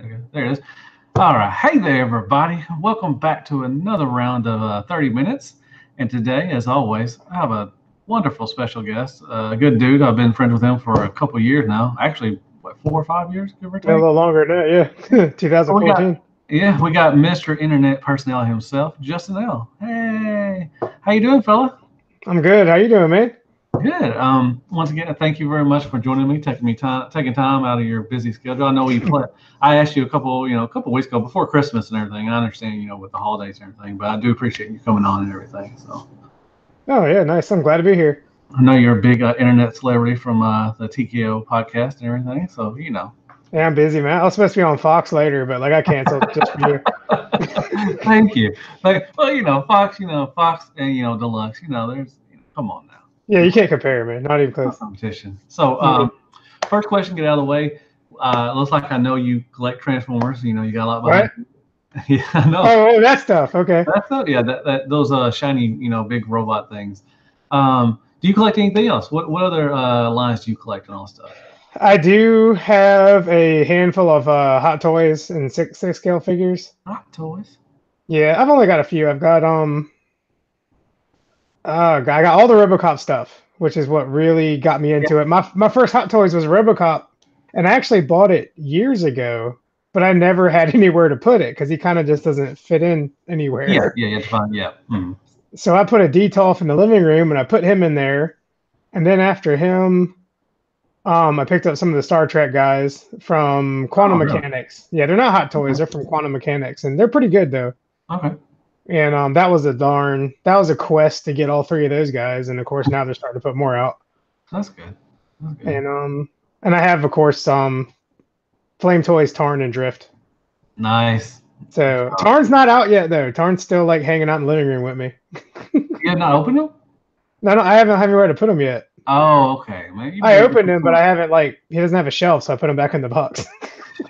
There it is. All right. Hey there, everybody. Welcome back to another round of 30 minutes. And today, as always, I have a wonderful special guest, a good dude. I've been friends with him for a couple years now. Actually, what, 4 or 5 years, give or A take? little longer than that, yeah. We got, 2014. yeah, we got Mr. Internet Personnel himself, Justin L. Hey, how you doing, fella? I'm good. How you doing, man? Good. Once again, thank you very much for joining me, taking time out of your busy schedule. I know we play. I asked you a couple weeks ago before Christmas and everything. I understand, with the holidays and everything, but I do appreciate you coming on and everything. So Oh, yeah, nice. I'm glad to be here. I know you're a big internet celebrity from the TKO podcast and everything. So Yeah, I'm busy, man. I was supposed to be on Fox later, but I canceled just for you. Thank you. Well, Fox, Fox, and Deluxe. There's, come on now. Yeah, you can't compare, man. Not even No close. competition. So, Mhm. first question, get out of the way. Looks like I know you collect Transformers. You got a lot behind What? you. Yeah, I know. Oh, that stuff. Okay. That's yeah. That those shiny, big robot things. Do you collect anything else? What other lines do you collect and all stuff? I do have a handful of Hot Toys and six scale figures. Hot toys. Yeah, I've only got a few. I've got I got all the RoboCop stuff, which is what really got me Yeah, into it. My first Hot Toys was RoboCop, and I actually bought it years ago, but I never had anywhere to put it because he kind of just doesn't fit in yeah, anywhere. yeah. You have to find. Yeah. Mhm. So I put a Detolf in the living room, and I put him in there. And then after him, I picked up some of the Star Trek guys from Oh, Quantum really? Mechanics. Yeah, they're not Hot Toys; they're from Quantum Mechanics, and they're pretty good though. Okay. And that was a quest to get all three of those guys. And of course, now they're starting to put more out. That's good. That's good. And I have, of course, Flame Toys, Tarn, and Drift. Nice. So Tarn's not out yet though. Tarn's still like hanging out in the living room with me. You have not opened them? No, I haven't anywhere to put him yet. Oh, okay. Man, I opened him, but I haven't he doesn't have a shelf, so I put him back in the box.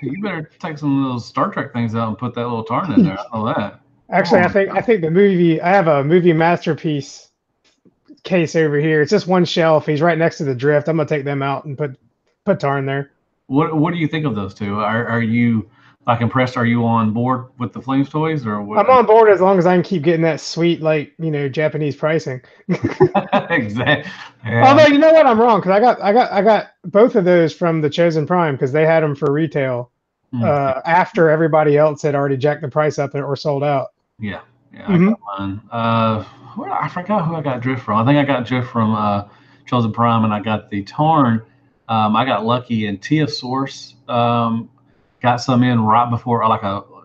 you better take some of those Star Trek things out and put that little tarn in there. I know that. Come Actually, on. I think the movie I have a movie masterpiece case over here. It's just one shelf. He's right next to the Drift. I'm gonna take them out and put Tarn there. What do you think of those two? Are you like impressed? Are you on board with the Flames toys or what? I'm on board as long as I can keep getting that sweet, Japanese pricing. Exactly. Yeah. Although you know what, I'm wrong because I got both of those from the Chosen Prime because they had them for retail Mm, after everybody else had already jacked the price up or sold out. yeah. Yeah. I Hmm. got mine. I forgot who I got drift from. I think I got drift from Chosen Prime, and I got the Tarn. I got lucky and Tia Source. Got some in right before, like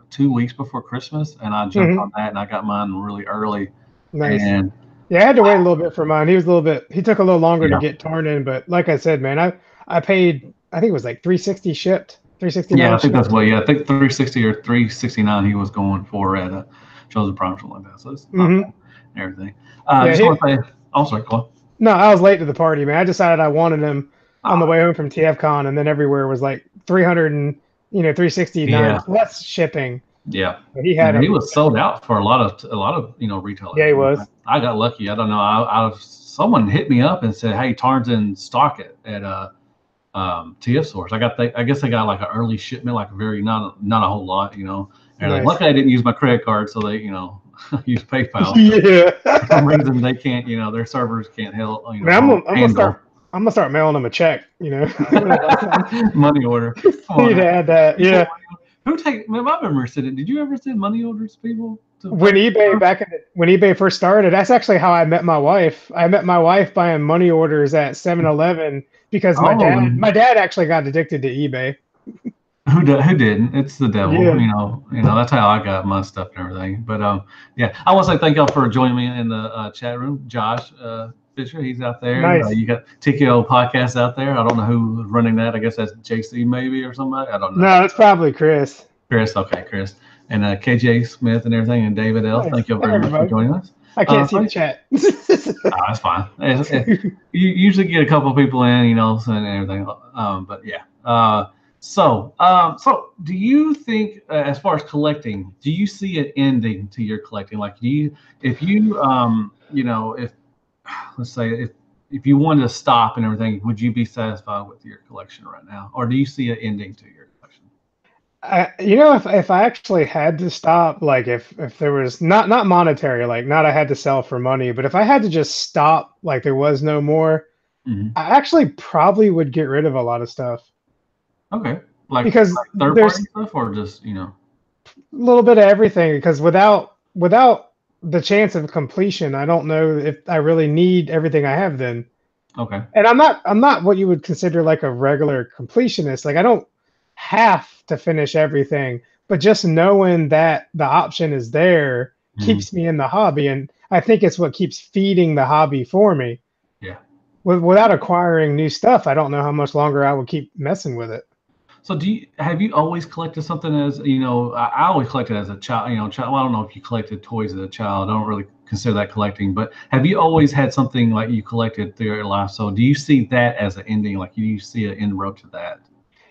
2 weeks before Christmas, and I jumped Hmm. on that, and I got mine really early. Nice. And Yeah, I had to wait a little bit for mine. He took a little longer to yeah, get torn in, but like I said, man, I paid I think it was like 360 shipped, yeah, 369 I think that's shipped. what. Yeah, I think 360 or 369 he was going for at Chosen Prime, something like that. So it's not Hmm. bad and everything. Yeah, Just want to say, also, go on. no, I was late to the party, man. I decided I wanted him on the Ah, way home from TFCon, and then everywhere was like 300 and 369 yeah, plus shipping. yeah. But he had Man, he him. was sold out for a lot of Yeah, retailers. he was. I got lucky. I don't know. Someone hit me up and said, "Hey, Tarn's in stock at TF Source." I guess they got like an early shipment, like very not a whole lot, And like, Nice. luckily, I didn't use my credit card, so they use PayPal. So Yeah. for some reason, they can't, their servers can't Man, handle I'm gonna start mailing him a check. When I buy something. money order. Come on Need now. to add that. You said Yeah. money order? Who take? Man, I remember sending. Did you ever send money orders to people to When purchase eBay stuff? when eBay first started, that's actually how I met my wife. I met my wife buying money orders at 7-Eleven because Oh, my dad actually got addicted to eBay. who didn't? It's the devil. Yeah. That's how I got my stuff and everything. But yeah, I want to say thank y'all for joining me in the chat room. Josh Fisher, he's out there. Nice. You got TKO podcast out there. I don't know who's running that. I guess that's JC maybe or somebody. I don't know. No, it's probably Chris. Chris, okay, Chris, and KJ Smith and everything, and David L. Nice. Thank you Hey, very much for everybody. joining us. I can't see So, the chat. that's fine. You usually get a couple of people in, and everything. But yeah. So do you think, as far as collecting, do you see an ending to your collecting? Like, if you, if let's say if you wanted to stop and everything, would you be satisfied with your collection right now, or do you see an ending to your collection? if I actually had to stop, like if there was not monetary, like not I had to sell for money, but if I had to just stop, like there was no more, Hmm. I actually probably would get rid of a lot of stuff Okay. Like because third party there's stuff or just, a little bit of everything. Because without the chance of completion, I don't know if I really need everything I have then. okay. And I'm not what you would consider like a regular completionist. Like I don't have to finish everything, but just knowing that the option is there Hmm. keeps me in the hobby, and I think it's what keeps feeding the hobby for me. Yeah. Without acquiring new stuff, I don't know how much longer I would keep messing with it. So have you always collected something as, I always collected as a child, well, I don't know if you collected toys as a child. I don't really consider that collecting, but have you always had something like you collected through your life? So do you see that as an ending? Like, do you see an end road to that?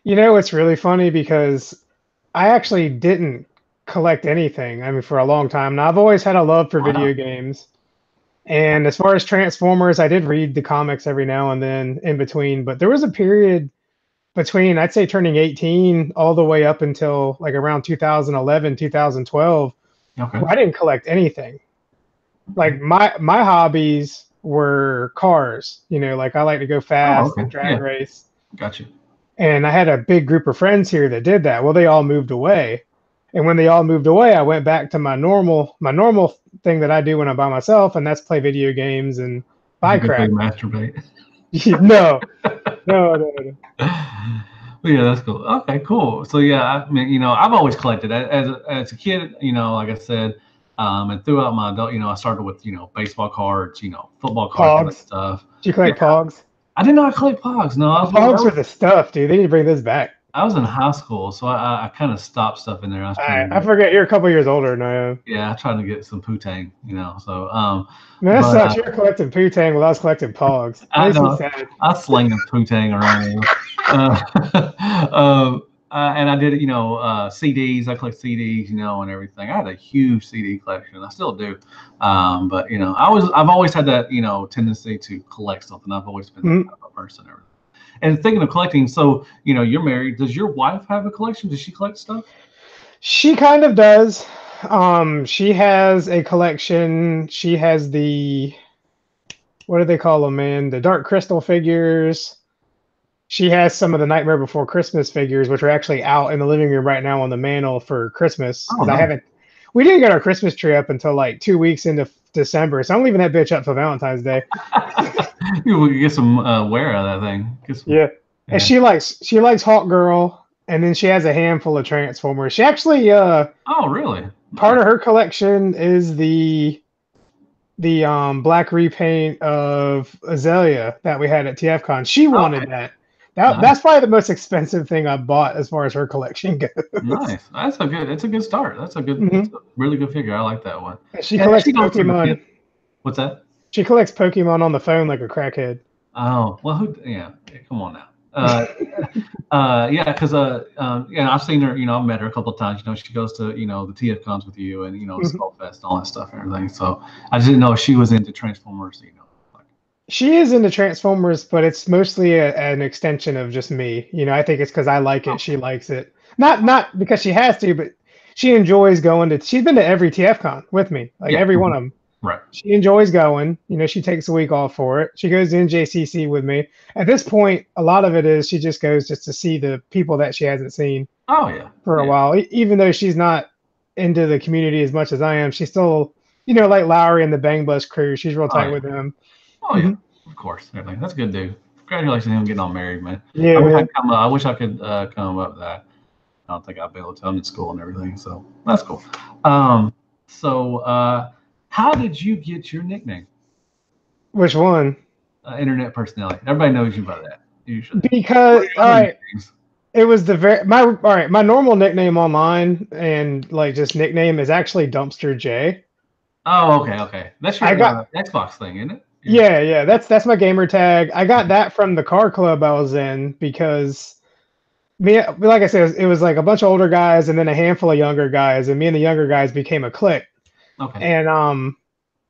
It's really funny because I actually didn't collect anything. I mean, for a long time. Now, I've always had a love for Wow. video games. And as far as Transformers, I did read the comics every now and then in between, but there was a period between, I'd say, turning 18 all the way up until like around 2011, 2012, Okay. where I didn't collect anything. Okay. Like my hobbies were cars, like I like to go Oh, fast okay. and drag Yeah. race. Gotcha. And I had a big group of friends here that did that. Well, they all moved away. And when they all moved away, I went back to my normal thing that I do when I'm by myself, and that's play video games and buy Good thing crap. masturbate. No, no, no, no. But yeah, that's cool. Okay, cool. So yeah, I mean, I've always collected as a kid. Like I said, and throughout my adult, I started with baseball cards, football cards, all that Pogs. stuff. Do you Yeah, collect Pogs? I didn't know I collect Pogs. No, I The was that Pogs were was the stuff, dude. They need to bring this back. I was in high school, so I kind of stopped stuff in there. I was trying I to get forget you're a couple years older than I am. yeah, I tried to get some putang, So Man, that but sucks. You're collecting Poontang while I was collecting Pogs. I Makes me know sad. I slang the poo-tang around. Um, and I did, CDs. I collect CDs, and everything. I had a huge CD collection. I still do. But I've always had that, tendency to collect something. I've always been that Mhm. kind of a person. And thinking of collecting, so you're married. Does your wife have a collection? Does she collect stuff? She kind of does. She has a collection. She has the what do they call them, man? The Dark Crystal figures. She has some of the Nightmare Before Christmas figures, which are actually out in the living room right now on the mantle for Christmas. Oh, Because I nice. haven't, we didn't get our Christmas tree up until like 2 weeks into December, so I'm leaving that bitch up till Valentine's Day. We could get some wear out of that thing. Get some, Yeah, and yeah. she likes Hawk Girl, and then she has a handful of Transformers. She actually Oh, really? part Nice. of her collection is the black repaint of Azalea that we had at TFCon. She Okay. wanted that. That Nice. that's probably the most expensive thing I bought as far as her collection goes. Nice. It's a good start. That's Hmm. a really good figure. I like that one. And she And collects she goes to the Pokemon. tip. What's that? She collects Pokemon on the phone like a crackhead. Oh, well, yeah, come on now. Yeah, because yeah, I've seen her. I've met her a couple of times. She goes to the TF cons with you, and Skullfest and all that stuff and everything. So I just didn't know if she was into Transformers. Like, She is into Transformers, but it's mostly an extension of just me. I think it's because I like it. She okay, likes it. Not because she has to, but she enjoys going to. She's been to every TFCon with me, like yeah, every one of them. right. She enjoys going. She takes a week off for it. She goes to NJCC with me. At this point, a lot of it is she just goes just to see the people that she hasn't seen Oh yeah, for a yeah. while. Even though she's not into the community as much as I am, she's still, like Lowry and the Bang Bus crew. She's real Oh tight yeah. with them. Oh yeah. Hmm. Of course. Everything. That's a good dude. Congratulations on him getting all married, man. Yeah, man. I wish I could come up with that. I don't think I'll be able to. I'm in school and everything, so that's cool. Um, so how did you get your nickname? Which one? Internet personality. Everybody knows you by that. Usually. What Because are your all other right, nicknames? it was the very my all right. My normal nickname online and like just nickname is actually Dumpster J. Oh, okay, okay. That's I your got Xbox thing, isn't it? yeah. That's my gamer tag. I got that from the car club I was in because me, like I said, it was like a bunch of older guys and then a handful of younger guys, and me and the younger guys became a clique. Okay. And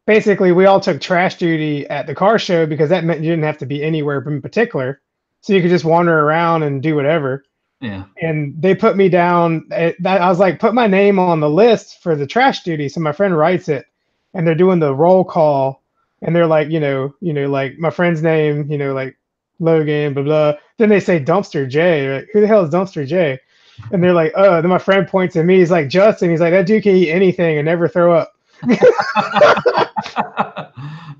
basically we all took trash duty at the car show because that meant you didn't have to be anywhere in particular, so you could just wander around and do whatever. Yeah. And they put me down. I was like, put my name on the list for the trash duty. So my friend writes it, and they're doing the roll call, and they're like, like my friend's name, like Logan, blah blah. Then they say Dumpster J. Like, who the hell is Dumpster J? And they're like, oh. Then my friend points at me. He's like, Justin. He's like, that dude can eat anything and never throw up.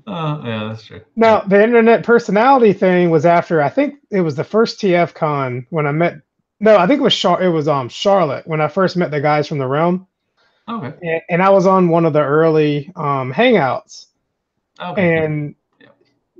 Yeah, that's true. Now, the internet personality thing was after, I think it was the first TF Con when I met. No, I think it was Charlotte when I first met the guys from the Realm. Okay. And I was on one of the early hangouts. Okay. And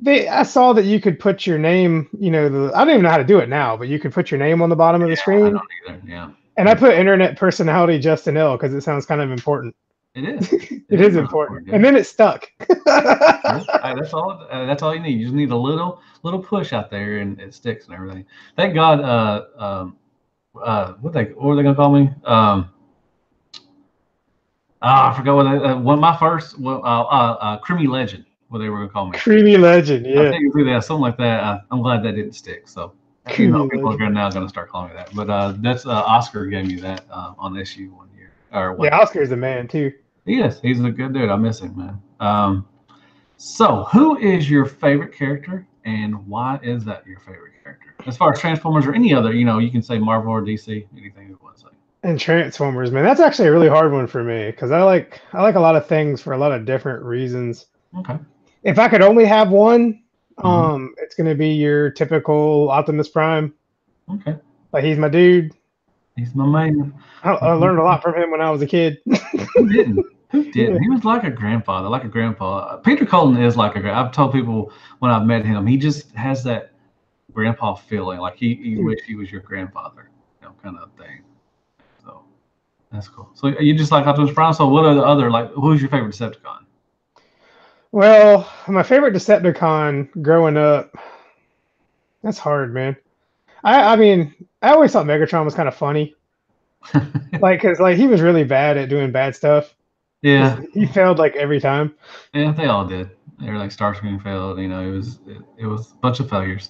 I saw that you could put your name, I don't even know how to do it now, but you could put your name on the bottom of the screen. I don't either. Yeah. And I put internet personality Justin L because it sounds kind of important. It is. It is important. And then it stuck. That's all. That's all you need. You just need a little push out there, and it sticks and everything. Thank God. What were they gonna call me? I forgot what my first. Creamy Legend. What they were gonna call me. Creamy Legend. Yeah. I think it's really something like that. I'm glad that didn't stick. So. People are now going to start calling me that, but that's Oscar gave me that on SU one year. Yeah, Oscar's the man too. Yes, he's a good dude. I miss him, man. So, who is your favorite character, and why is that your favorite character? As far as Transformers or any other, you can say Marvel or DC, anything you want to say. And Transformers, man, that's actually a really hard one for me because I like a lot of things for a lot of different reasons. Okay. If I could only have one. It's gonna be your typical Optimus Prime. Okay. Like he's my dude. He's my man. I learned a lot from him when I was a kid. Who didn't? Who didn't? He was like a grandfather, like a grandpa. Peter Cullen is like a. I've told people when I've met him, he just has that grandpa feeling, like he wish he was your grandfather, kind of thing. So that's cool. So you just like Optimus Prime. So what are the other who's your favorite Decepticon? Well, my favorite Decepticon growing up, that's hard, man. I mean, I always thought Megatron was kind of funny. Because he was really bad at doing bad stuff. Yeah. He failed every time. Yeah, they all did. They were like Starscream failed, it was a bunch of failures.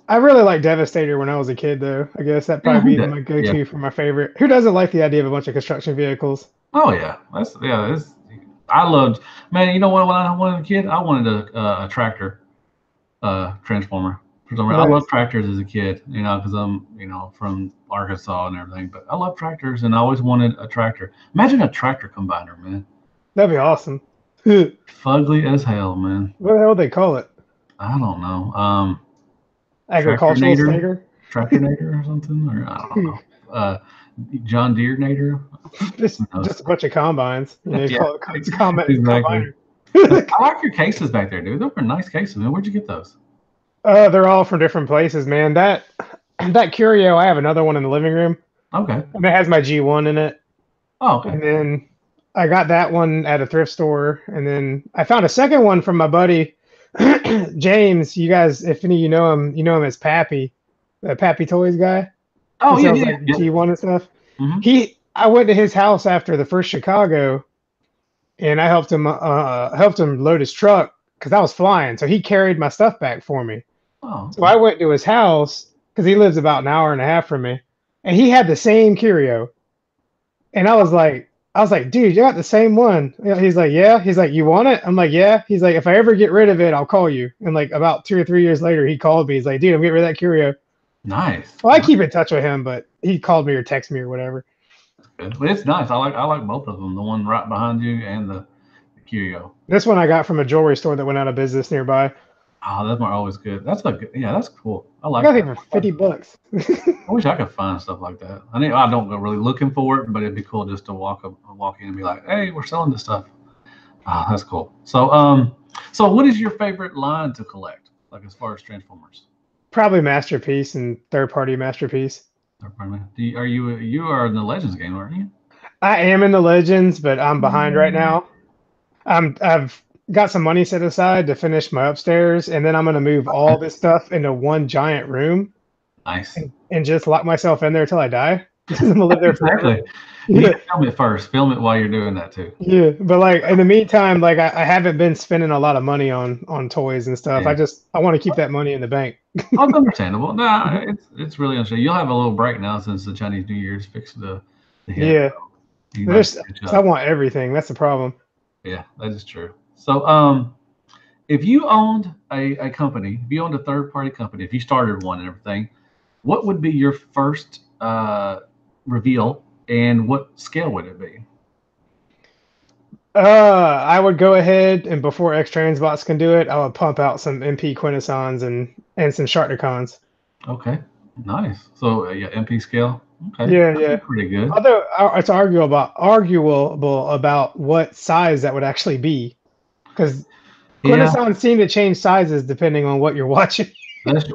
I really liked Devastator when I was a kid though. I guess that'd probably be my go-to for my favorite. Who doesn't like the idea of a bunch of construction vehicles? Oh yeah. I loved, man. You know what? When I wanted a kid, I wanted a tractor, transformer. For some reason, I loved tractors as a kid. Because I'm, from Arkansas and everything. But I love tractors, and I always wanted a tractor. Imagine a tractor combiner, man. That'd be awesome. Fugly as hell, man. What the hell do they call it? I don't know. Agricultural stator? Tractor-nator or something, or I don't know. John Deere Nader. Just a bunch of combines. It's exactly. I like your cases back there, dude. Those were nice cases, man. Where'd you get those? They're all from different places, man. That Curio, I have another one in the living room. Okay. And it has my G1 in it. Oh, okay. And then I got that one at a thrift store, and then I found a second one from my buddy James. You guys, if any of you know him as Pappy, the Pappy Toys guy. Oh, yeah. G1 and stuff. Mm-hmm. I went to his house after the first Chicago, and I helped him load his truck because I was flying. So he carried my stuff back for me. Oh. So I went to his house because he lives about an hour and a half from me, and he had the same Curio. And I was like, dude, you got the same one. He's like, yeah. He's like, you want it? I'm like, yeah. He's like, if I ever get rid of it, I'll call you. And about 2 or 3 years later, he called me. He's like, dude, I'm getting rid of that Curio. Nice. Well, I keep in touch with him, but he called me or texted me or whatever. Good. Well, it's nice. I like both of them. The one right behind you and the Curio. This one I got from a jewelry store that went out of business nearby. Oh, those are always good. That's that's cool. I like. I got it for $50. I wish I could find stuff like that. I don't go really looking for it, but it'd be cool just to walk in and be like, "Hey, we're selling this stuff." Ah, that's cool. So, so what is your favorite line to collect? Like as far as Transformers? Probably Masterpiece and third-party Masterpiece. You are in the Legends game, aren't you? I am in the Legends, but I'm behind right now. I've got some money set aside to finish my upstairs, and then I'm going to move all this stuff into one giant room. Nice. And just lock myself in there till I die. I'm gonna live there forever. Exactly. You need Yeah, to film it first. Film it while you're doing that too. yeah. But like in the meantime, like I haven't been spending a lot of money on toys and stuff. Yeah. I want to keep that money in the bank. Oh, it's understandable. No, Mhm. it's really understandable. You'll have a little break now since the Chinese New Year's fixed to hit. Yeah, You but might there's catch 'cause I up. want everything. That's the problem. Yeah, that is true. So, if you owned a company, if you owned a third party company, if you started one and everything, what would be your first reveal, and what scale would it be? I would go ahead and before X Transbots can do it, I would pump out some MP Quintessons and some Sharkticons. Okay, nice. So, yeah, MP scale. Okay, Yeah, that'd be yeah. pretty good. Although it's arguable about what size that would actually be, because Yeah, Quintessons seem to change sizes depending on what you're watching.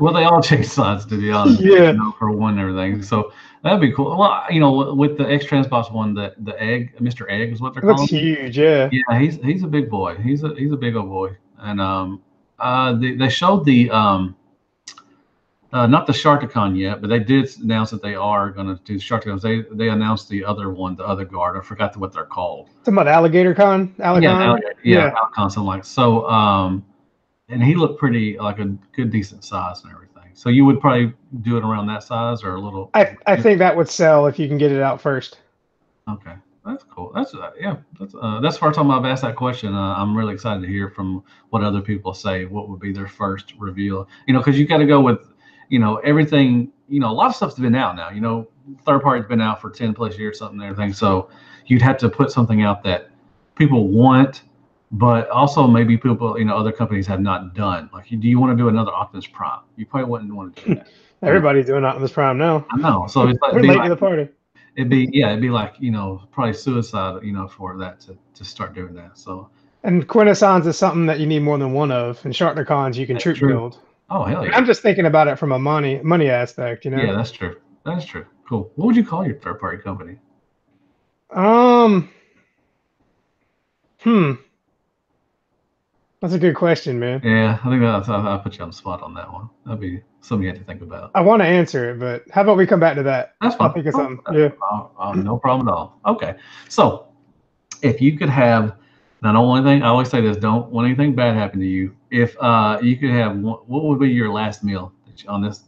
well, they all change size to be honest. Yeah, For one and everything. So that'd be cool. Well, with the X Transbox one, the egg, Mr. Egg is what they're it looks calling him. huge. Yeah. Yeah, he's a big boy. He's a big old boy. And they showed the not the Sharkticon yet, but they did announce that they are going to do Sharkticons. They announced the other one, the other guard. I forgot what they're called. Talking about Alligator Con, Yeah, Allicon. yeah, Yeah. Alcon, something like so. And he looked pretty like a good decent size and everything. So you would probably do it around that size or a little. I think that would sell if you can get it out first. Okay, that's cool. That's yeah. That's the first time I've asked that question. I'm really excited to hear from what other people say. What would be their first reveal? Because you got to go with, everything. A lot of stuff's been out now. Third party's been out for 10+ years, something and everything. So you'd have to put something out that people want, but also maybe people, other companies have not done. Like, do you want to do another Optimus Prime? You probably wouldn't want to do that. Everybody's doing Optimus Prime now. I know. So it's like, We're late to the party. it'd be like, probably suicide, for that to start doing that. So And Quintessons is something that you need more than one of, and Sharkticons you can that's troop true. build. Oh, hell yeah. I'm just thinking about it from a money aspect, Yeah, that's true. That's true. Cool. What would you call your third party company? Um, hmm, that's a good question, man. Yeah, I think I'll put you on the spot on that one. That'd be something you have to think about. I want to answer it, but how about we come back to that? That's I'll fine. think of something. Yeah. No problem at all. Okay. So if you could have, now don't want anything, I always say this, don't want anything bad happen to you. If you could have one, what would be your last meal on this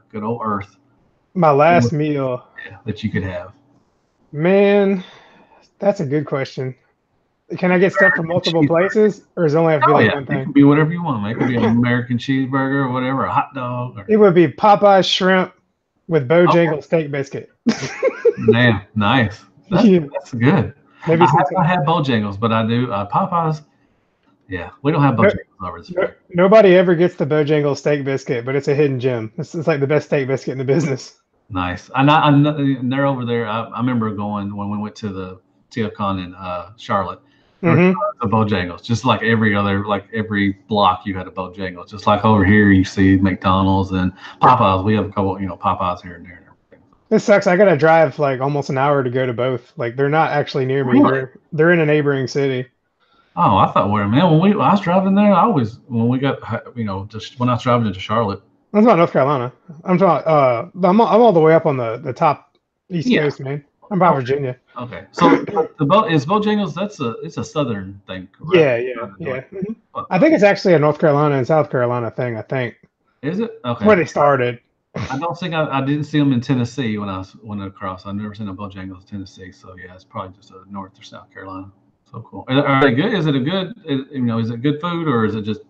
good old earth My last meal, that you could have? man, that's a good question. Can I get stuff from multiple places, or does it only have to be Oh like yeah, one it thing? could be whatever you want. It could be an American cheeseburger or whatever, a hot dog. It would be Popeye's shrimp with Okay. Bojangles steak biscuit. Man, nice. Yeah, That's good. maybe I some. have not had Bojangles, but I do. Popeyes. Yeah, we don't have No, Bojangles over this way. nobody ever gets the Bojangles steak biscuit, but it's a hidden gem. It's like the best steak biscuit in the business. Nice. And they're over there. I remember going when we went to the TFCon in Charlotte. There were Hmm. tons of Bojangles, just like every block you had a Bojangles. Just like over here, you see McDonald's and Popeyes. We have a couple, Popeyes here and there and everything. This sucks. I gotta drive like almost an hour to go to both. Like they're not actually near me. Really? They're in a neighboring city. Oh, I thought, man, when I was driving there, when we got, just when I was driving into Charlotte. I'm talking North Carolina. I'm talking. I'm all the way up on the top East Yeah. Coast, man. I'm by Virginia. Okay, so is Bojangles? It's a southern thing, correct? Yeah. Mhm. I think it's actually a North Carolina and South Carolina thing. I think Is it? Okay. where they started. I don't think I didn't see them in Tennessee when I went across. I've never seen a Bojangles in Tennessee, so yeah, it's probably just a North or South Carolina. So cool. Are they good? Is it is it good food or is it just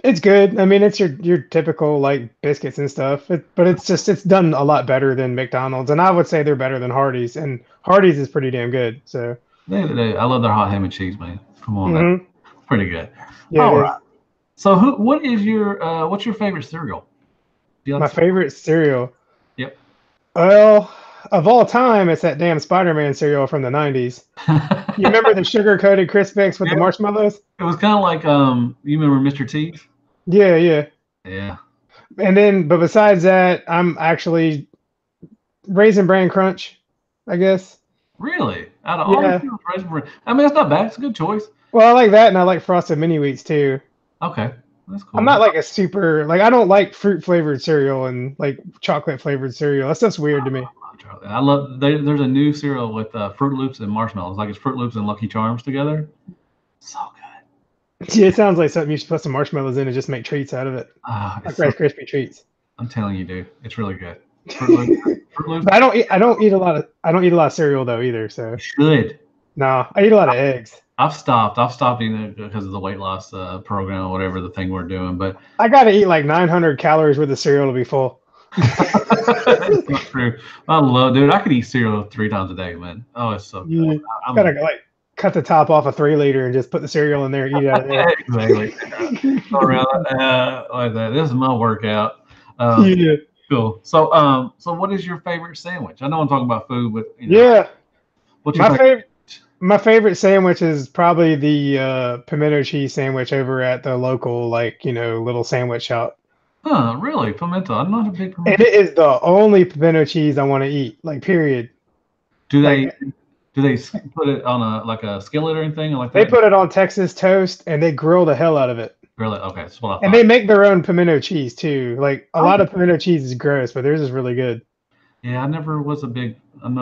It's good. I mean, it's your typical like biscuits and stuff. But it's done a lot better than McDonald's, and I would say they're better than Hardee's, and Hardee's is pretty damn good. So I love their hot ham and cheese, man. Come on, mhm. that's pretty good. Yeah, All it right. So what's your favorite cereal? Do you is. My like favorite cereal. Yep. Well, of all time, it's that damn Spider-Man cereal from the '90s. You remember the sugar-coated Crispix with the Yeah. marshmallows? It was kind of like you remember Mr. T's? Yeah, yeah. Yeah. But besides that, I'm actually Raisin Bran Crunch, I guess. Really? Out of all Yeah. the cereals, Raisin Bran. I mean, it's not bad. It's a good choice. Well, I like that, and I like Frosted Mini Wheats too. Okay, that's cool. I'm not like a super like I don't like fruit flavored cereal and like chocolate flavored cereal. That stuff's weird to me. Charlie. I love. There's a new cereal with Fruit Loops and marshmallows. Like it's Fruit Loops and Lucky Charms together. So good. Yeah, it sounds like something you should put some marshmallows in and just make treats out of it, like Rice Krispie treats. I'm telling you, dude, it's really good. Fruit Loops. Fruit Loops. But I don't eat a lot of cereal though either. So You should. no, I eat a lot of eggs. I've stopped eating it because of the weight loss program or whatever the thing we're doing. But I gotta eat like 900 calories worth of cereal to be full. That's not true. I love, dude. I could eat cereal 3 times a day, man. Oh, it's so good. Yeah. Gotta like cut the top off a 3-liter and just put the cereal in there and eat it out of there. Exactly. Go around like that. This is my workout. Yeah. Cool. So what is your favorite sandwich? I know I'm talking about food, but you know, Yeah. what's your favorite? My favorite sandwich is probably the pimento cheese sandwich over at the local, like, little sandwich shop. Huh? Really? Pimento? I'm not a big And pimento. it is the only pimento cheese I want to eat, like, period. Do Like, they put it on a skillet or anything like they that? put it on Texas toast and they grill the hell out of it. Really? Okay, that's what I thought. And they make their own pimento cheese too. Like a lot of pimento cheese is gross, but theirs is really good. Yeah, I'm not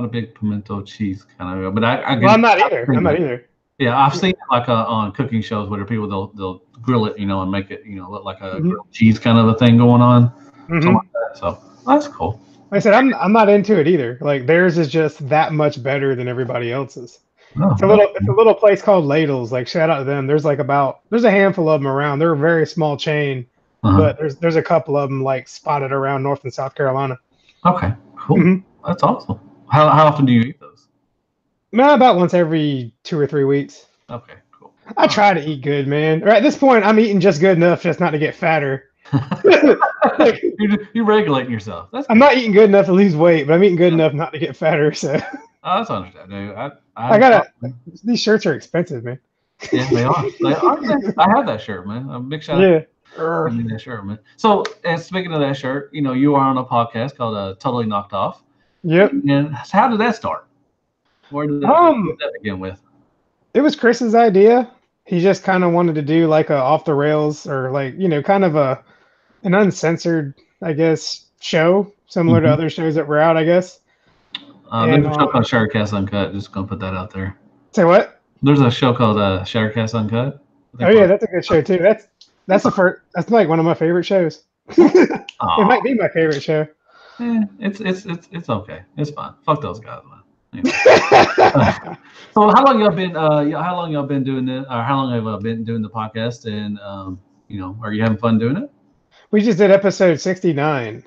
a big pimento cheese kind of guy, but I Well, I'm not either. Yeah, I've seen it like on cooking shows where people they'll grill it, and make it, look like a grilled cheese kind of a thing going on. Something like that. So that's cool. Like I said, I'm not into it either. Like theirs is just that much better than everybody else's. It's a little place called Ladles. Like shout out to them. There's a handful of them around. They're a very small chain, but there's a couple of them like spotted around North and South Carolina. Okay, cool. That's awesome. How often do you eat those? About once every 2 or 3 weeks. Okay, cool. I try to eat good, man. Or at this point, I'm eating just good enough just not to get fatter. You're regulating yourself. I'm not eating good enough to lose weight, but I'm eating good enough not to get fatter. So that's understandable. These shirts are expensive, man. Yeah, they are. I have that shirt, man. A big shout out. Yeah. That shirt, man. So, and speaking of that shirt, you are on a podcast called Totally Knocked Off. Yep. And how did that start? Where did that begin with? It was Chris's idea. He just kind of wanted to do like a off the rails or like, kind of an uncensored, I guess, show similar to other shows that were out, I guess. There's a show called Shattercast Uncut. Just gonna put that out there. Say what? There's a show called Shattercast Uncut. Oh yeah, that's a good show too. That's the first. That's like one of my favorite shows. It might be my favorite show. It's okay. It's fine. Fuck those guys, man. So how long y'all been doing this? Or how long have I been doing the podcast? And are you having fun doing it? We just did episode 69.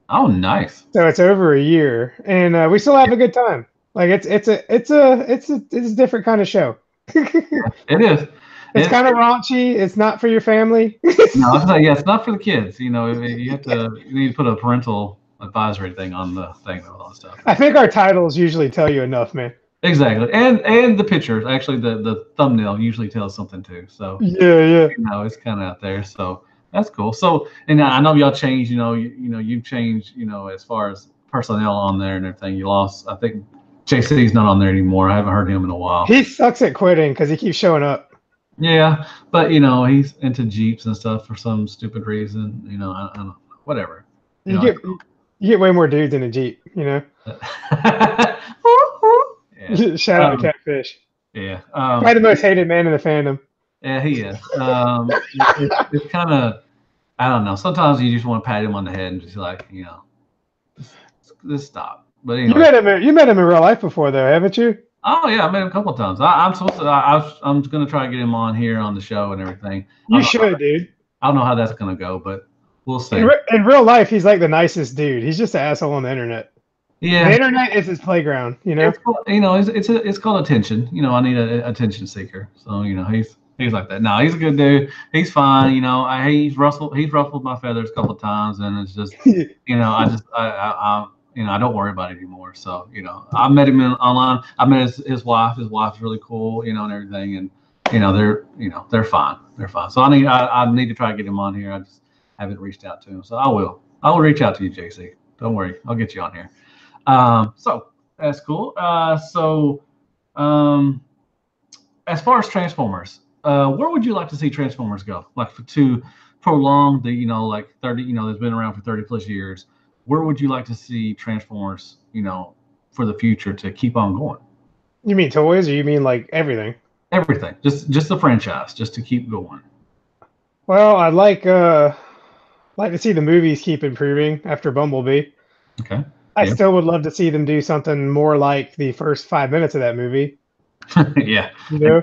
Oh, nice. So it's over a year, and we still have a good time. Like it's a different kind of show. It is. It's kind of raunchy. It's not for your family. No, it's not for the kids. You need to put a parental advisory thing on the thing and all that stuff. I think our titles usually tell you enough, man. Exactly, and the pictures. Actually, the thumbnail usually tells something too. So yeah. It's kind of out there. So that's cool. So, and I know y'all changed. You've changed. As far as personnel on there and everything. You lost. I think JC's not on there anymore. I haven't heard him in a while. He sucks at quitting because he keeps showing up. Yeah, but he's into Jeeps and stuff for some stupid reason. I don't know. Whatever. You get way more dudes in a Jeep. Yeah. Shout out to Catfish. Yeah. Probably the most hated man in the fandom. Yeah, he is. It's kind of, I don't know. Sometimes you just want to pat him on the head and just like, just stop. But anyway. You met him in real life before, though, haven't you? Oh yeah, I met him a couple of times. I'm gonna try to get him on here on the show and everything. You should, dude. I don't know how that's gonna go, but we'll see. In real life, he's like the nicest dude. He's just an asshole on the internet. Yeah, the internet is his playground. It's called attention. I need an attention seeker. So he's like that. No, he's a good dude. He's fine. He's ruffled my feathers a couple of times, and it's just I don't worry about it anymore. So I met him online. I met his wife. His wife's really cool. And everything, and they're fine. They're fine. So I need to try to get him on here. I just haven't reached out to him. So I will reach out to you, JC. Don't worry. I'll get you on here. So that's cool. As far as Transformers, where would you like to see Transformers go? Like to prolong the, like 30, that's been around for 30 plus years. Where would you like to see Transformers, for the future to keep on going. You mean toys, or you mean like everything? Everything, just the franchise, just to keep going. Well, I'd like to see the movies keep improving after Bumblebee. Okay. I Yeah. still would love to see them do something more like the first 5 minutes of that movie. Yeah. You know,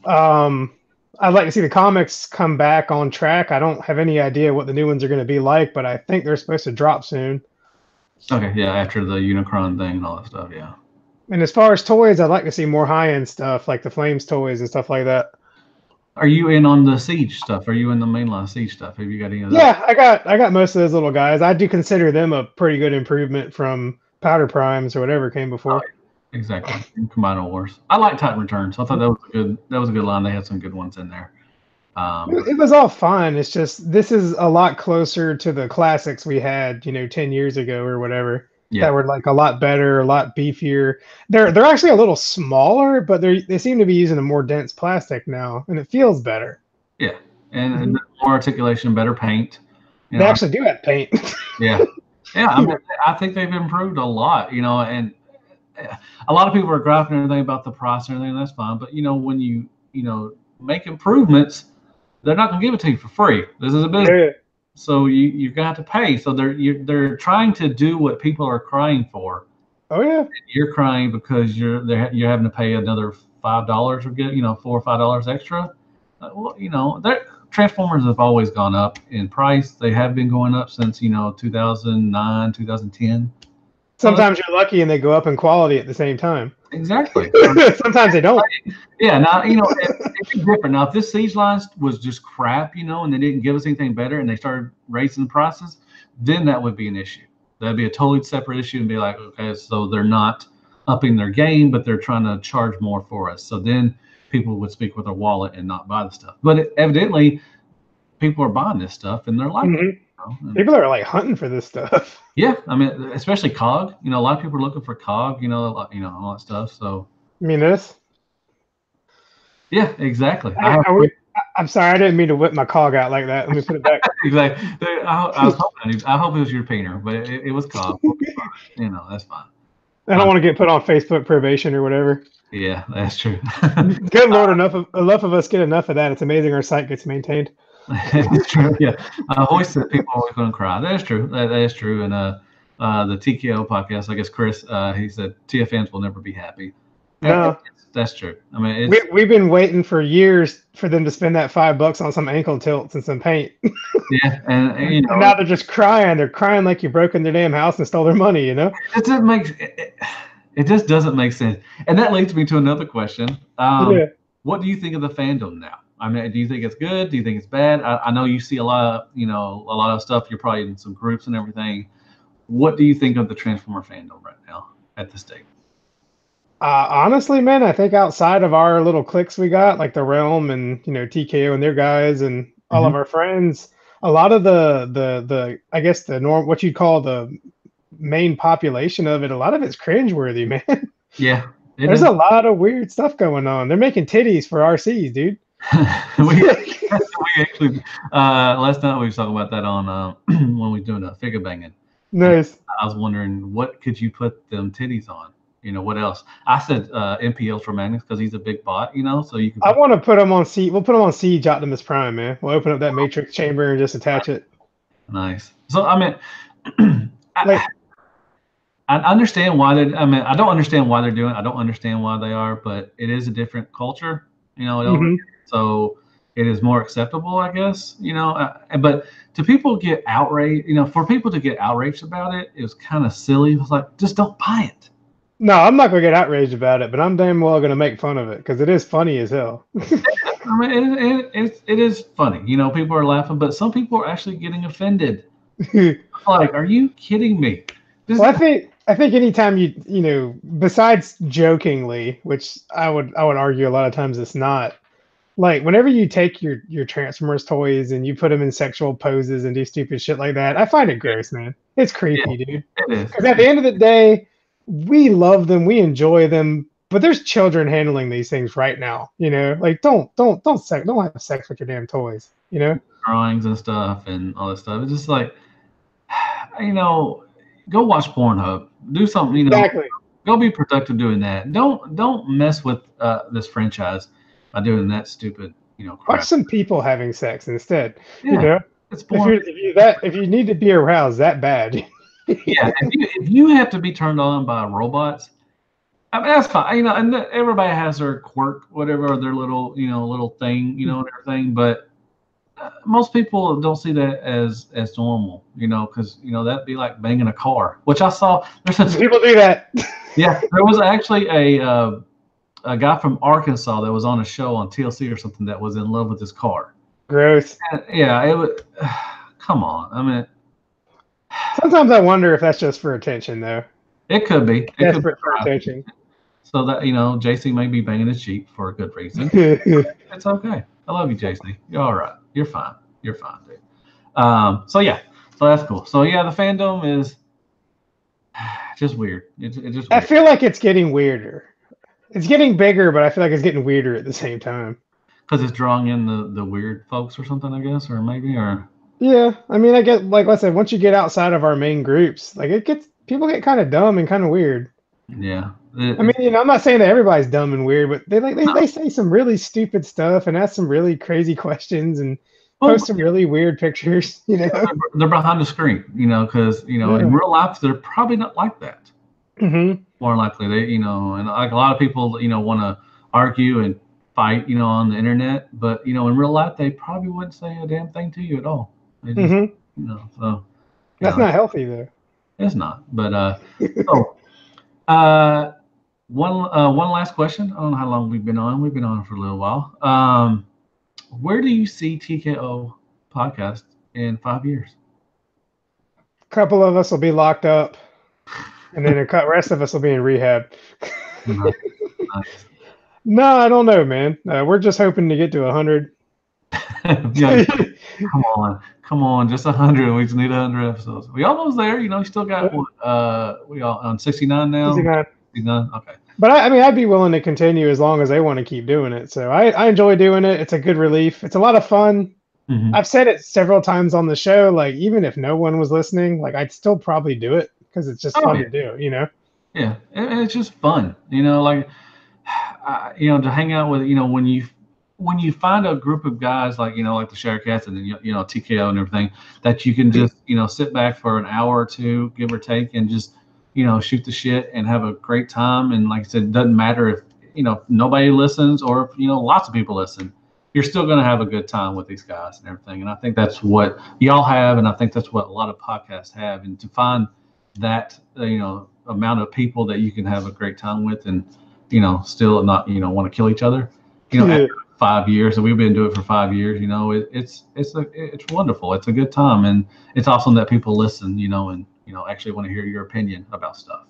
I'd like to see the comics come back on track. I don't have any idea what the new ones are going to be like, but I think they're supposed to drop soon. Okay. Yeah. After the Unicron thing and all that stuff. Yeah. And as far as toys, I'd like to see more high-end stuff like the Flames toys and stuff like that. Are you in on the Siege stuff? Are you in the mainline Siege stuff? Have you got any of that? Yeah, I got most of those little guys. I do consider them a pretty good improvement from Powder Primes or whatever came before. Exactly. Combined Wars. I like Titan Returns. I thought that was a good line. They had some good ones in there. It was all fine. It's just this is a lot closer to the classics we had, 10 years ago or whatever. Yeah. That were like a lot better, a lot beefier. They're actually a little smaller, but they seem to be using a more dense plastic now, and it feels better. Yeah. And more articulation, better paint. They actually do have paint. Yeah. Yeah. I mean, I think they've improved a lot, and a lot of people are griping and everything about the price and everything. That's fine. But, when you make improvements, they're not going to give it to you for free. This is a business. Yeah. So you're going to have to pay. So they're trying to do what people are crying for. Oh, yeah. And you're crying because you're having to pay another $5 or get, $4 or $5 extra. That Transformers have always gone up in price. They have been going up since 2009, 2010. Sometimes you're lucky and they go up in quality at the same time. Exactly. Sometimes they don't. Yeah. Now it's different. Now if this Siege line was just crap, and they didn't give us anything better, and they started raising the prices, then that would be an issue. That'd be a totally separate issue, and be like, okay, so they're not upping their game, but they're trying to charge more for us. So then people would speak with their wallet and not buy the stuff. But evidently, people are buying this stuff, and they're like, people are like hunting for this stuff. Yeah, I mean, especially COG. A lot of people are looking for COG. All that stuff. So. You mean this? Yeah, exactly. I'm sorry, I didn't mean to whip my COG out like that. Let me put it back. Exactly. I hope it was your painter, but it was COG. That's fine. I don't want to get put on Facebook probation or whatever. Yeah, that's true. Good Lord, enough of us get enough of that. It's amazing our site gets maintained. It's true. Yeah, Hoist said people are always going to cry. That is true. That is true. And the TKO podcast, I guess Chris, he said TFNs will never be happy. No, that's true. I mean, we've been waiting for years for them to spend that $5 on some ankle tilts and some paint. Yeah, and and now they're just crying. They're crying like you broke in their damn house and stole their money. It doesn't make it just doesn't make sense. And that leads me to another question. What do you think of the fandom now? I mean, do you think it's good? Do you think it's bad? I know you see a lot of stuff. You're probably in some groups and everything. What do you think of the Transformer fandom right now at this stage? Honestly, man, I think outside of our little cliques we got, like the Realm and TKO and their guys and all of our friends, a lot of the I guess the norm, what you'd call the main population of it, a lot of it's cringeworthy, man. Yeah, there's a lot of weird stuff going on. They're making titties for RCs, dude. we actually last night we were talking about that on when we were doing a figure banging. Nice. I was wondering what could you put them titties on? What else? I said MPLs for Magnus because he's a big bot, so you can. I want to put him on Siege. We'll put him on Siege Optimus Prime, man. We'll open up that Matrix chamber and just attach it. Nice. So I mean, I understand why they. I mean, I don't understand why they're doing it. I don't understand why they are, but it is a different culture, So it is more acceptable, I guess. But to people get outraged, for people to get outraged about it, it was kind of silly. It was like, just don't buy it. No, I'm not gonna get outraged about it, but I'm damn well gonna make fun of it because it is funny as hell. I mean, it is funny. People are laughing, but some people are actually getting offended. Like, are you kidding me? Well, I think anytime you besides jokingly, which I would argue a lot of times it's not. Like whenever you take your Transformers toys and you put them in sexual poses and do stupid shit like that, I find it gross, man. It's creepy, dude. It is. Because at the end of the day, we love them, we enjoy them, but there's children handling these things right now. Like don't have sex with your damn toys. Drawings and stuff and all that stuff. It's just like, go watch Pornhub. Do something, Exactly. go be productive doing that. Don't mess with this franchise by doing that stupid, Watch crap. some people having sex instead. You Yeah, know, it's boring. if you need to be aroused that bad, Yeah, if you have to be turned on by robots, I mean, that's fine. And everybody has their quirk, whatever, their little thing, and everything. But most people don't see that as normal, because that'd be like banging a car, which I saw. people do that. Yeah, there was actually a guy from Arkansas that was on a show on TLC or something that was in love with his car. Gross. And, yeah, it would. Come on, I mean, Sometimes I wonder if that's just for attention, though. it could be. It could be Desperate for attention. so that JC may be banging his cheek for a good reason. It's okay. I love you, JC. You're all right. You're fine. You're fine, dude. So yeah, so that's cool. So yeah, the fandom is just weird. It's just I weird. feel like it's getting weirder. It's getting bigger, but I feel like it's getting weirder at the same time. Because it's drawing in the weird folks or something, I guess, or maybe, or Yeah, I mean, I get like I said, once you get outside of our main groups, like people get kind of dumb and kind of weird. yeah. I mean, I'm not saying that everybody's dumb and weird, but they say some really stupid stuff and ask some really crazy questions and post some really weird pictures. They're behind the screen, because in real life they're probably not like that. Mm-hmm. More likely, and like a lot of people, want to argue and fight, on the internet, but in real life they probably wouldn't say a damn thing to you at all. They just, so That's not healthy though. It's not. But so one last question. I don't know how long we've been on. We've been on for a little while. Where do you see TKO podcast in 5 years? A couple of us will be locked up, and then the rest of us will be in rehab. Nice. No, I don't know, man. We're just hoping to get to 100. Yeah, come on, just 100. We just need 100 episodes. We almost there. We still got what? We all on 69 now. 69. Okay. But I mean, I'd be willing to continue as long as they want to keep doing it. So I enjoy doing it. It's a good relief. It's a lot of fun. Mm-hmm. I've said it several times on the show. Like, even if no one was listening, like I'd still probably do it because it's just fun to do. Yeah, and it's just fun. Like, to hang out with. When you find a group of guys like like the Sharecats and then TKO and everything that you can just sit back for an hour or two, give or take, and just shoot the shit and have a great time. And like I said, it doesn't matter if nobody listens or if lots of people listen, you're still going to have a good time with these guys and everything. And I think that's what y'all have, and I think that's what a lot of podcasts have. And to find that amount of people that you can have a great time with and still not want to kill each other after 5 years, and we've been doing it for 5 years. It's wonderful. It's a good time, and it's awesome that people listen. And actually want to hear your opinion about stuff.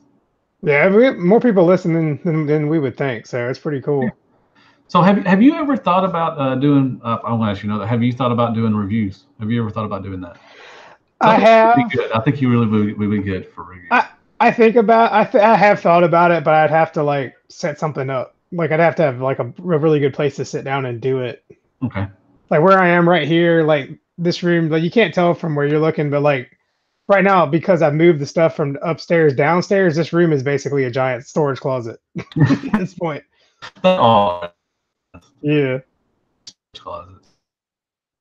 Yeah, more people listen than we would think, so it's pretty cool. Yeah. So have you ever thought about doing? I want to ask you that. Have you thought about doing reviews? Have you ever thought about doing that? I have. I think you really would be good for reviews. I have thought about it, but I'd have to like set something up. Like I'd have to have like a really good place to sit down and do it. Okay. Like where I am right here, like this room, like you can't tell from where you're looking, but like right now, because I've moved the stuff from upstairs downstairs, this room is basically a giant storage closet at this point. Oh. Yeah. Closet.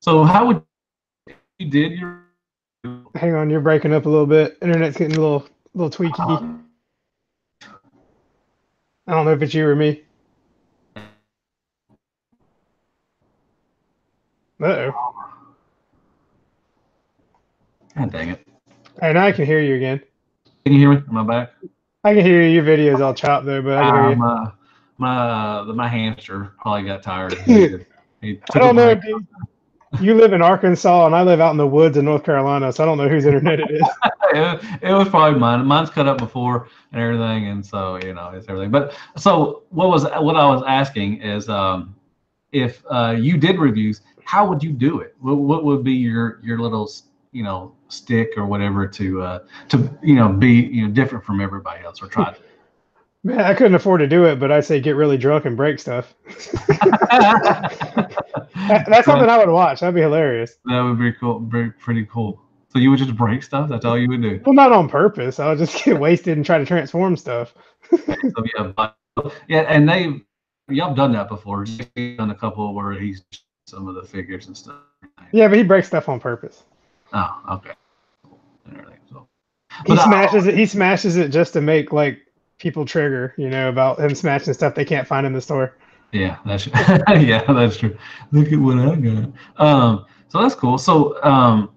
So how would you did your? Hang on, you're breaking up a little bit. Internet's getting a little tweaky. I don't know if it's you or me. Uh-oh. God dang it. Hey, now I can hear you again. Can you hear me? Am I back? I can hear you. Your video's all chopped though, but I can hear you. My hamster probably got tired. I don't know, dude. You live in Arkansas, and I live out in the woods in North Carolina, so I don't know whose internet it is. It was probably mine. Mine's cut up before and everything, and so it's everything. But so what I was asking is, if you did reviews, how would you do it? What would be your little stick or whatever to be different from everybody else or try to? Man, I couldn't afford to do it, but I'd say get really drunk and break stuff. That's something I would watch. That'd be hilarious. That would be cool. Pretty cool. So you would just break stuff? That's all you would do? Well, not on purpose. I would just get wasted and try to transform stuff. So yeah, and y'all done that before. He's done a couple where he's some of the figures and stuff. Yeah, but he breaks stuff on purpose. Oh, okay. So, He smashes it. He smashes it just to make like people trigger, about him smashing stuff they can't find in the store. Yeah, that's yeah, that's true. Look at what I got. So that's cool. So,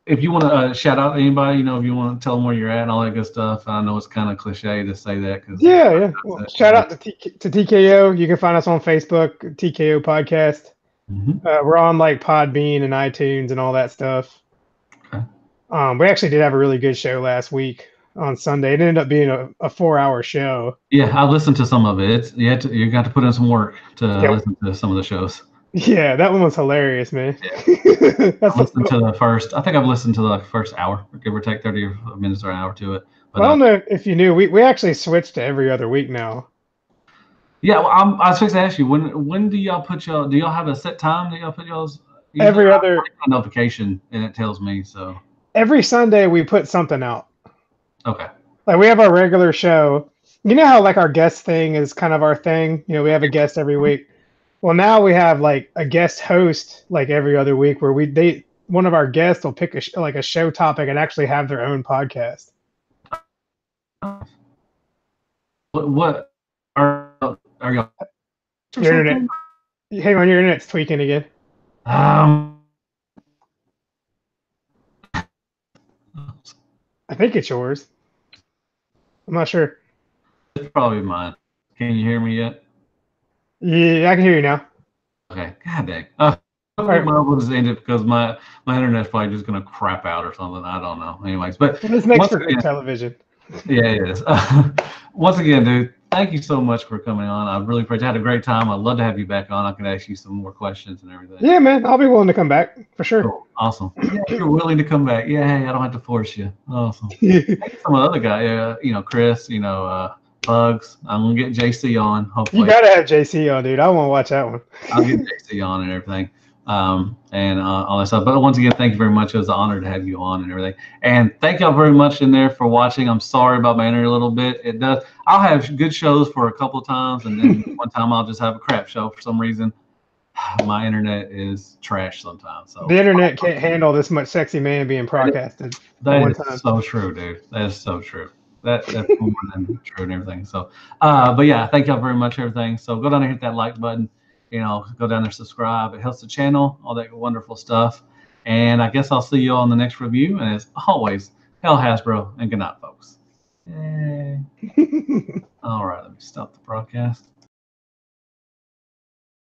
if you want to shout out to anybody, if you want to tell them where you're at and all that good stuff. I know it's kind of cliche to say that because yeah. Well, shout out to TKO. You can find us on Facebook, TKO Podcast. Mm-hmm. We're on like Podbean and iTunes and all that stuff. Okay. We actually did have a really good show last week on Sunday. It ended up being a 4-hour show. Yeah, I listened to some of it. You got to put in some work to listen to some of the shows. Yeah, that one was hilarious, man. Yeah. I've listened to the first. I think I've listened to the first hour, give or take 30 minutes or an hour to it. But, I don't know if you knew, we actually switched to every other week now. Yeah, well, I was supposed to ask you when do y'all do y'all have a set time that y'all put y'all's every other notification and it tells me so every Sunday we put something out. Okay. Like we have our regular show. You know how like our guest thing is kind of our thing. We have a guest every week. Well, now we have like a guest host like every other week where one of our guests will pick a show topic and actually have their own podcast. What are y'all? Your internet? Hang on, your internet's tweaking again. I think it's yours. I'm not sure. It's probably mine. Can you hear me yet? Yeah, I can hear you now. Okay. God dang. We'll just end it because my internet's probably just gonna crap out or something. I don't know. Anyways, but this makes for good television. Yeah, it is. Once again, dude, thank you so much for coming on. I really appreciate it. I had a great time. I'd love to have you back on. I can ask you some more questions and everything. Yeah, man. I'll be willing to come back for sure. Cool. Awesome. Yeah, you're willing to come back. Yeah, hey, I don't have to force you. Awesome. Some of the other guy, Chris, Bugs. I'm gonna get JC on. Hopefully. You gotta have JC on, dude. I want to watch that one. I'll get JC on and everything. And all that stuff. But once again, thank you very much. It was an honor to have you on and everything. And thank y'all very much in there for watching. I'm sorry about my internet a little bit. It does. I'll have good shows for a couple of times, and then one time I'll just have a crap show for some reason. My internet is trash sometimes. So the internet can't handle this much sexy man being broadcasted. That is so true, dude. That is so true. That's more than true and everything. So, but yeah, thank y'all very much, everything. So go down and hit that like button. Go down there, subscribe. It helps the channel, all that wonderful stuff. And I guess I'll see you all in the next review. And as always, Hell Hasbro and good night, folks. Yay. All right, let me stop the broadcast.